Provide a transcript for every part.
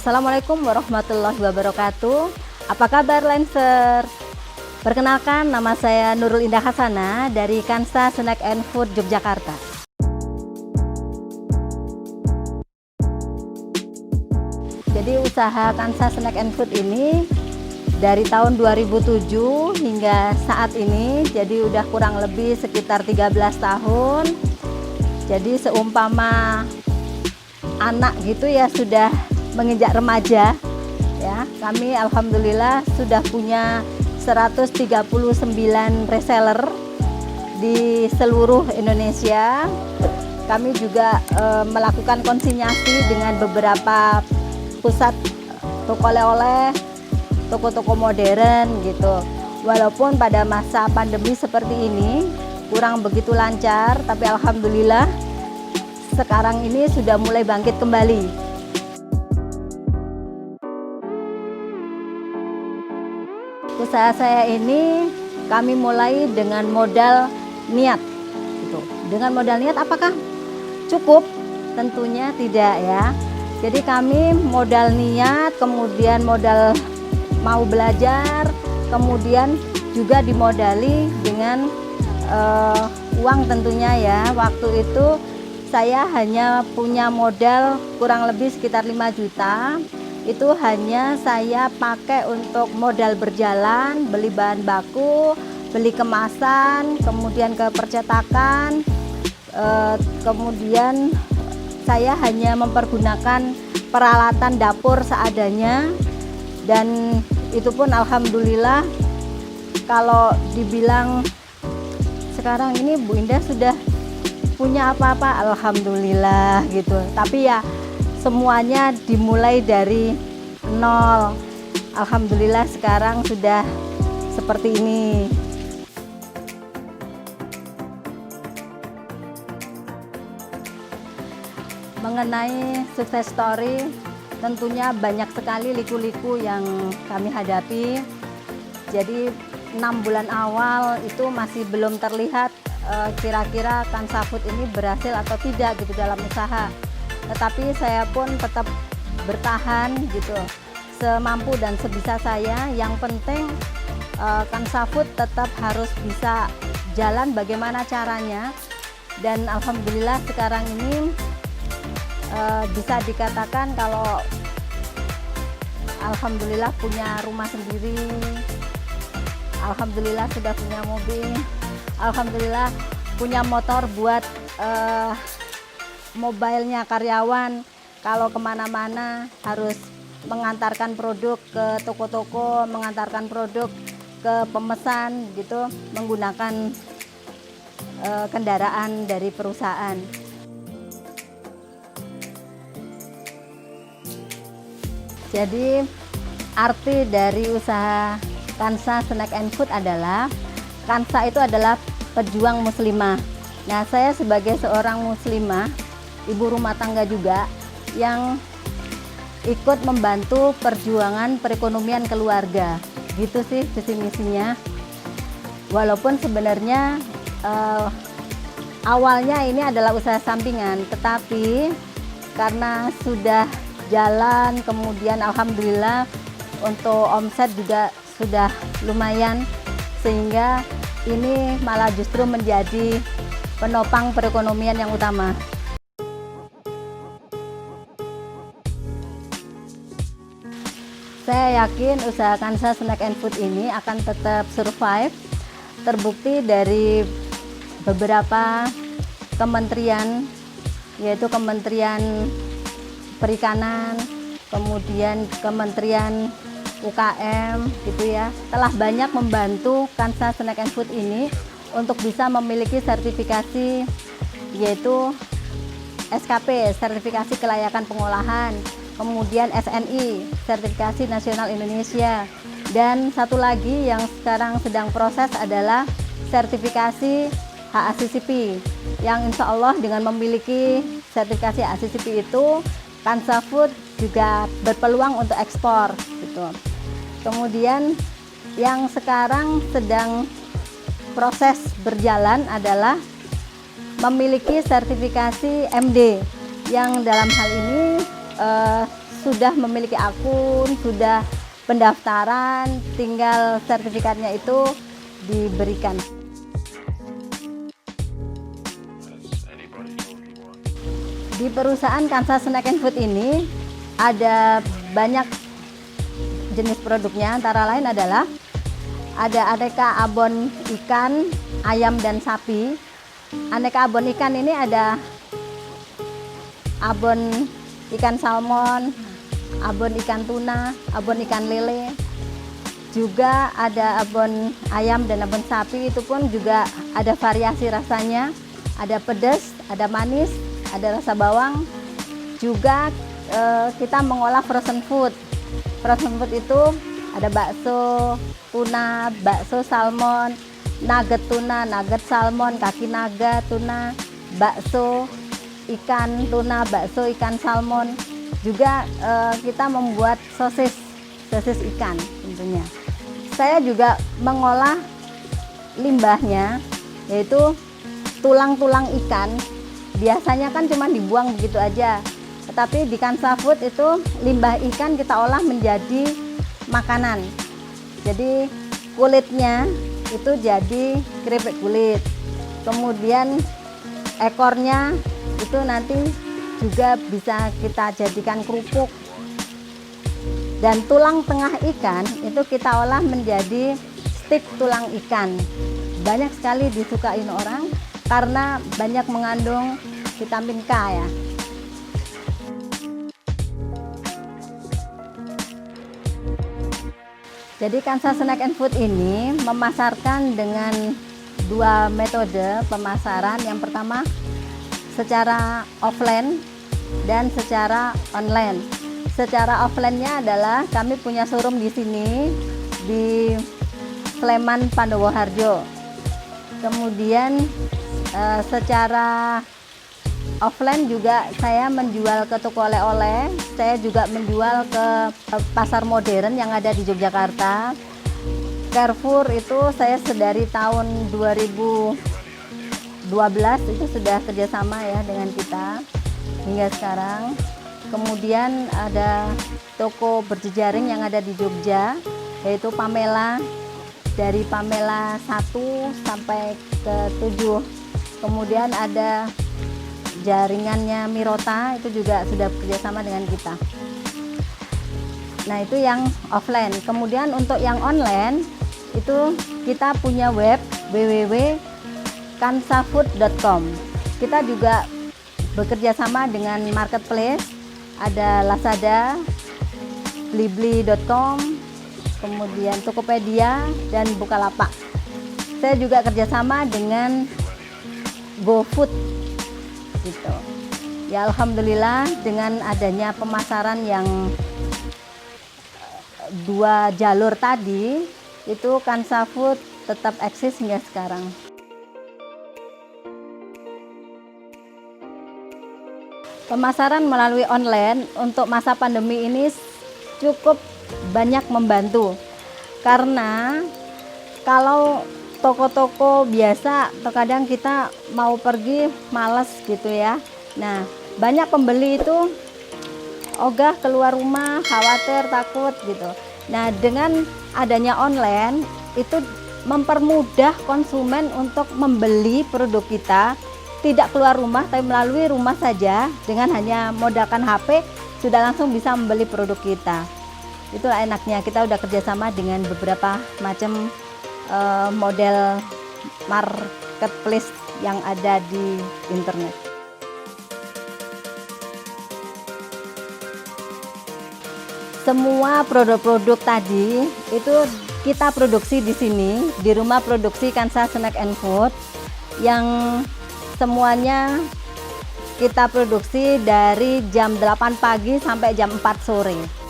Assalamualaikum warahmatullahi wabarakatuh. Apa kabar Lancer? Perkenalkan, nama saya Nurul Indah Hasanah dari Kansa Snack and Food Yogyakarta. Jadi usaha Kansa Snack and Food ini dari tahun 2007 hingga saat ini, jadi udah kurang lebih sekitar 13 tahun. Jadi seumpama anak gitu ya, sudah menginjak remaja ya, kami alhamdulillah sudah punya 139 reseller di seluruh Indonesia. Kami juga melakukan konsinyasi dengan beberapa pusat toko oleh-oleh, toko-toko modern gitu. Walaupun pada masa pandemi seperti ini kurang begitu lancar, tapi alhamdulillah sekarang ini sudah mulai bangkit kembali. Usaha saya ini kami mulai dengan modal niat gitu. Dengan modal niat apakah cukup? Tentunya tidak ya. Jadi kami modal niat, kemudian modal mau belajar, kemudian juga dimodali dengan uang tentunya ya. Waktu itu saya hanya punya modal kurang lebih sekitar 5 juta. Itu hanya saya pakai untuk modal berjalan, beli bahan baku, beli kemasan, kemudian ke percetakan, kemudian saya hanya mempergunakan peralatan dapur seadanya. Dan itu pun alhamdulillah, kalau dibilang sekarang ini Bu Indah sudah punya apa-apa, alhamdulillah gitu. Tapi ya semuanya dimulai dari nol. Alhamdulillah sekarang sudah seperti ini. Mengenai sukses story, tentunya banyak sekali liku-liku yang kami hadapi. Jadi 6 bulan awal itu masih belum terlihat kira-kira Kansa Food ini berhasil atau tidak gitu dalam usaha. Tetapi saya pun tetap bertahan gitu, semampu dan sebisa saya. Yang penting Kansa Food tetap harus bisa jalan bagaimana caranya. Dan alhamdulillah sekarang ini bisa dikatakan kalau alhamdulillah punya rumah sendiri, alhamdulillah sudah punya mobil, alhamdulillah punya motor buat mobilenya karyawan. Kalau kemana-mana harus mengantarkan produk ke toko-toko, mengantarkan produk ke pemesan gitu, menggunakan kendaraan dari perusahaan. Jadi arti dari usaha Kansa Snack and Food adalah, Kansa itu adalah pejuang muslimah. Nah, saya sebagai seorang muslimah, ibu rumah tangga juga, yang ikut membantu perjuangan perekonomian keluarga. Gitu sih visi misinya. Walaupun sebenarnya awalnya ini adalah usaha sampingan, tetapi karena sudah jalan, kemudian alhamdulillah untuk omset juga sudah lumayan, sehingga ini malah justru menjadi penopang perekonomian yang utama. Saya yakin usaha Kansa Snack and Food ini akan tetap survive, terbukti dari beberapa kementerian, yaitu Kementerian Perikanan, kemudian Kementerian UKM gitu ya, telah banyak membantu Kansa Snack and Food ini untuk bisa memiliki sertifikasi, yaitu SKP, sertifikasi kelayakan pengolahan, kemudian SNI, sertifikasi nasional Indonesia, dan satu lagi yang sekarang sedang proses adalah sertifikasi HACCP, yang insya Allah dengan memiliki sertifikasi HACCP itu Kansa Food juga berpeluang untuk ekspor gitu. Kemudian yang sekarang sedang proses berjalan adalah memiliki sertifikasi MD, yang dalam hal ini sudah memiliki akun, sudah pendaftaran, tinggal sertifikatnya itu diberikan. Di perusahaan Kansa Snack and Food ini ada banyak jenis produknya, antara lain adalah ada aneka abon ikan, ayam, dan sapi. Aneka abon ikan ini ada abon ikan salmon, abon ikan tuna, abon ikan lele. Juga ada abon ayam dan abon sapi, itu pun juga ada variasi rasanya. Ada pedas, ada manis, ada rasa bawang. Juga kita mengolah frozen food. Frozen food itu ada bakso tuna, bakso salmon, nugget tuna, nugget salmon, kaki naga tuna, bakso ikan tuna, bakso ikan salmon. Juga kita membuat sosis ikan tentunya. Saya juga mengolah limbahnya, yaitu tulang-tulang ikan. Biasanya kan cuma dibuang begitu aja, tetapi di Kansa Food itu limbah ikan kita olah menjadi makanan. Jadi kulitnya itu jadi keripik kulit, kemudian ekornya itu nanti juga bisa kita jadikan kerupuk, dan tulang tengah ikan itu kita olah menjadi stik tulang ikan. Banyak sekali disukain orang karena banyak mengandung vitamin K ya. Jadi Kansa Snack and Food ini memasarkan dengan dua metode pemasaran. Yang pertama secara offline dan secara online. Secara offline-nya adalah kami punya showroom di sini di Sleman, Pandowoharjo. Kemudian secara offline juga saya menjual ke toko oleh-oleh, saya juga menjual ke pasar modern yang ada di Yogyakarta. Carrefour itu saya dari tahun 2012 itu sudah kerjasama ya dengan kita hingga sekarang. Kemudian ada toko berjejaring yang ada di Jogja, yaitu Pamela, dari Pamela 1 sampai ke 7. Kemudian ada jaringannya Mirota, itu juga sudah bekerjasama dengan kita. Nah itu yang offline. Kemudian untuk yang online itu kita punya web www.kansafood.com. Kita juga bekerja sama dengan marketplace, ada Lazada, blibli.com, kemudian Tokopedia dan Bukalapak. Saya juga kerjasama dengan GoFood gitu. Ya alhamdulillah dengan adanya pemasaran yang dua jalur tadi, itu Kansa Food tetap eksis hingga sekarang. Pemasaran melalui online untuk masa pandemi ini cukup banyak membantu, karena kalau toko-toko biasa terkadang kita mau pergi males gitu ya. Nah banyak pembeli itu ogah keluar rumah, khawatir, takut gitu. Nah dengan adanya online itu mempermudah konsumen untuk membeli produk kita, tidak keluar rumah tapi melalui rumah saja, dengan hanya modalkan HP sudah langsung bisa membeli produk kita. Itulah enaknya, kita udah kerjasama dengan beberapa macam model marketplace yang ada di internet. Semua produk-produk tadi itu kita produksi di sini, di rumah produksi Kansa Snack and Food, yang semuanya kita produksi dari jam 8 pagi sampai jam 4 sore.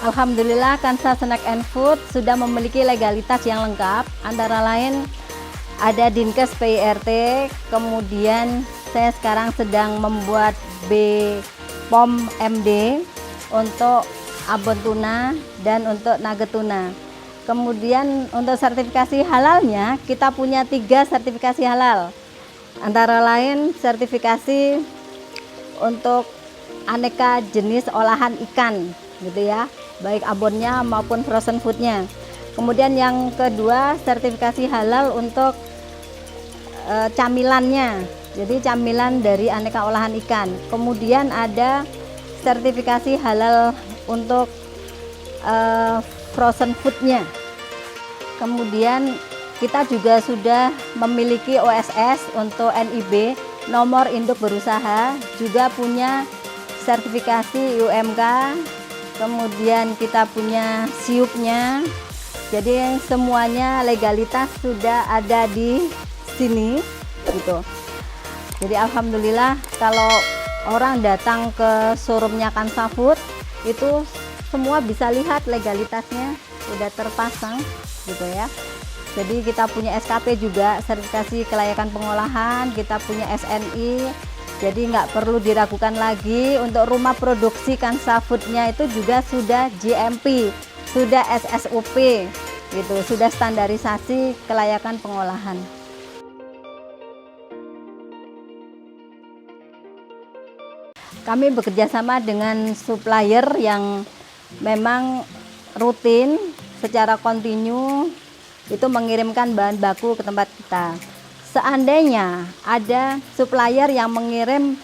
Alhamdulillah Kansa Snack and Food sudah memiliki legalitas yang lengkap, antara lain ada Dinkes PIRT, kemudian saya sekarang sedang membuat BPOM MD untuk abon tuna dan untuk nugget tuna. Kemudian untuk sertifikasi halalnya kita punya 3 sertifikasi halal. Antara lain sertifikasi untuk aneka jenis olahan ikan gitu ya, baik abonnya maupun frozen foodnya. Kemudian yang kedua, sertifikasi halal untuk camilannya, jadi camilan dari aneka olahan ikan. Kemudian ada sertifikasi halal untuk frozen foodnya. Kemudian kita juga sudah memiliki OSS untuk NIB, nomor induk berusaha, juga punya sertifikasi UMK, kemudian kita punya SIUP-nya. Jadi semuanya legalitas sudah ada di sini gitu. Jadi alhamdulillah kalau orang datang ke showroomnya Kansa Food itu semua bisa lihat legalitasnya udah terpasang gitu ya. Jadi kita punya SKP juga, sertifikasi kelayakan pengolahan, kita punya SNI. Jadi nggak perlu diragukan lagi, untuk rumah produksi Kansa Food-nya itu juga sudah GMP, sudah SSUP gitu, sudah standarisasi kelayakan pengolahan. Kami bekerja sama dengan supplier yang memang rutin secara kontinu itu mengirimkan bahan baku ke tempat kita. Seandainya ada supplier yang mengirim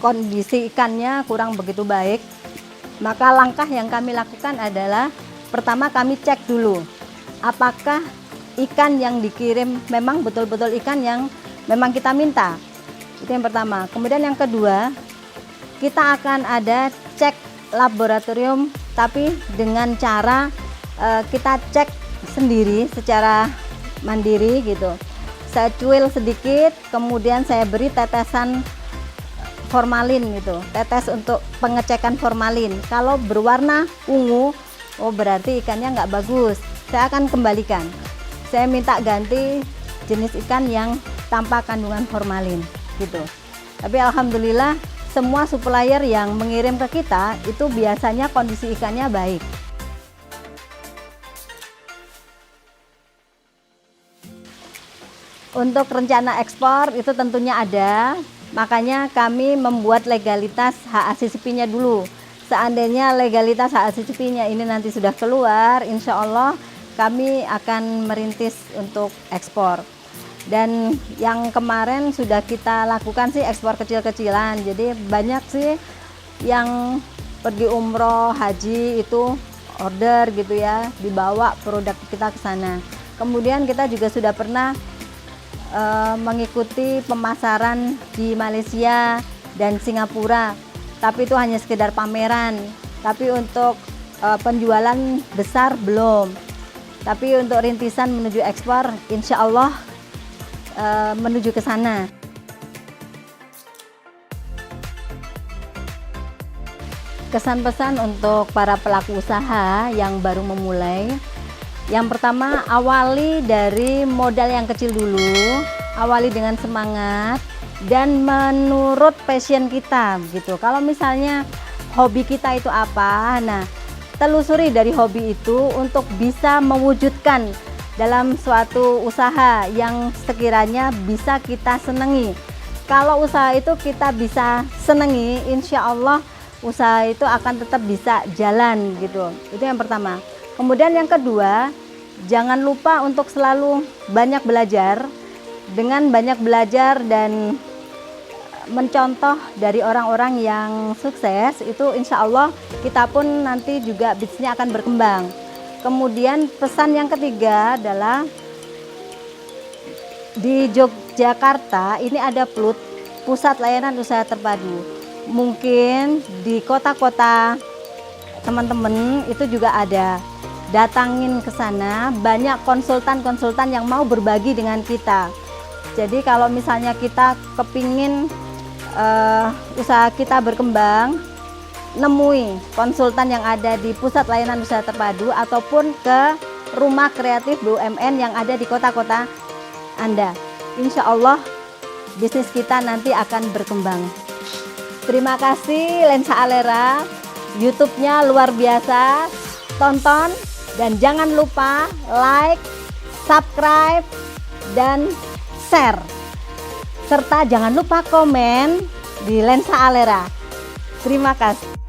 kondisi ikannya kurang begitu baik, maka langkah yang kami lakukan adalah pertama kami cek dulu apakah ikan yang dikirim memang betul-betul ikan yang memang kita minta. Itu yang pertama. Kemudian yang kedua, kita akan ada cek laboratorium, tapi dengan cara kita cek sendiri secara mandiri gitu. Saya cuil sedikit, kemudian saya beri tetesan formalin gitu, tetes untuk pengecekan formalin. Kalau berwarna ungu, oh berarti ikannya nggak bagus, saya akan kembalikan. Saya minta ganti jenis ikan yang tanpa kandungan formalin gitu. Tapi alhamdulillah semua supplier yang mengirim ke kita itu biasanya kondisi ikannya baik. Untuk rencana ekspor itu tentunya ada, makanya kami membuat legalitas HACCP-nya dulu. Seandainya legalitas HACCP-nya ini nanti sudah keluar, insya Allah kami akan merintis untuk ekspor. Dan yang kemarin sudah kita lakukan sih ekspor kecil-kecilan, jadi banyak sih yang pergi umroh, haji itu order gitu ya, dibawa produk kita ke sana. Kemudian kita juga sudah pernah mengikuti pemasaran di Malaysia dan Singapura, tapi itu hanya sekedar pameran. Tapi untuk penjualan besar belum. Tapi untuk rintisan menuju ekspor, insya Allah menuju ke sana. Kesan pesan untuk para pelaku usaha yang baru memulai. Yang pertama, awali dari modal yang kecil dulu, awali dengan semangat dan menurut passion kita gitu. Kalau misalnya hobi kita itu apa, nah telusuri dari hobi itu untuk bisa mewujudkan dalam suatu usaha yang sekiranya bisa kita senangi. Kalau usaha itu kita bisa senangi, insya Allah usaha itu akan tetap bisa jalan gitu. Itu yang pertama. Kemudian yang kedua, jangan lupa untuk selalu banyak belajar. Dengan banyak belajar dan mencontoh dari orang-orang yang sukses, itu insya Allah kita pun nanti juga bisnisnya akan berkembang. Kemudian pesan yang ketiga adalah di Yogyakarta ini ada PLUT, Pusat Layanan Usaha Terpadu. Mungkin di kota-kota teman-teman itu juga ada. Datangin ke sana, banyak konsultan-konsultan yang mau berbagi dengan kita. Jadi kalau misalnya kita kepingin usaha kita berkembang, nemui konsultan yang ada di Pusat Layanan Usaha Terpadu ataupun ke rumah kreatif BUMN yang ada di kota-kota Anda. Insya Allah bisnis kita nanti akan berkembang. Terima kasih Lensa Alera, YouTube-nya luar biasa, tonton. Dan jangan lupa like, subscribe, dan share. serta jangan lupa komen di Lensa Alera. Terima kasih.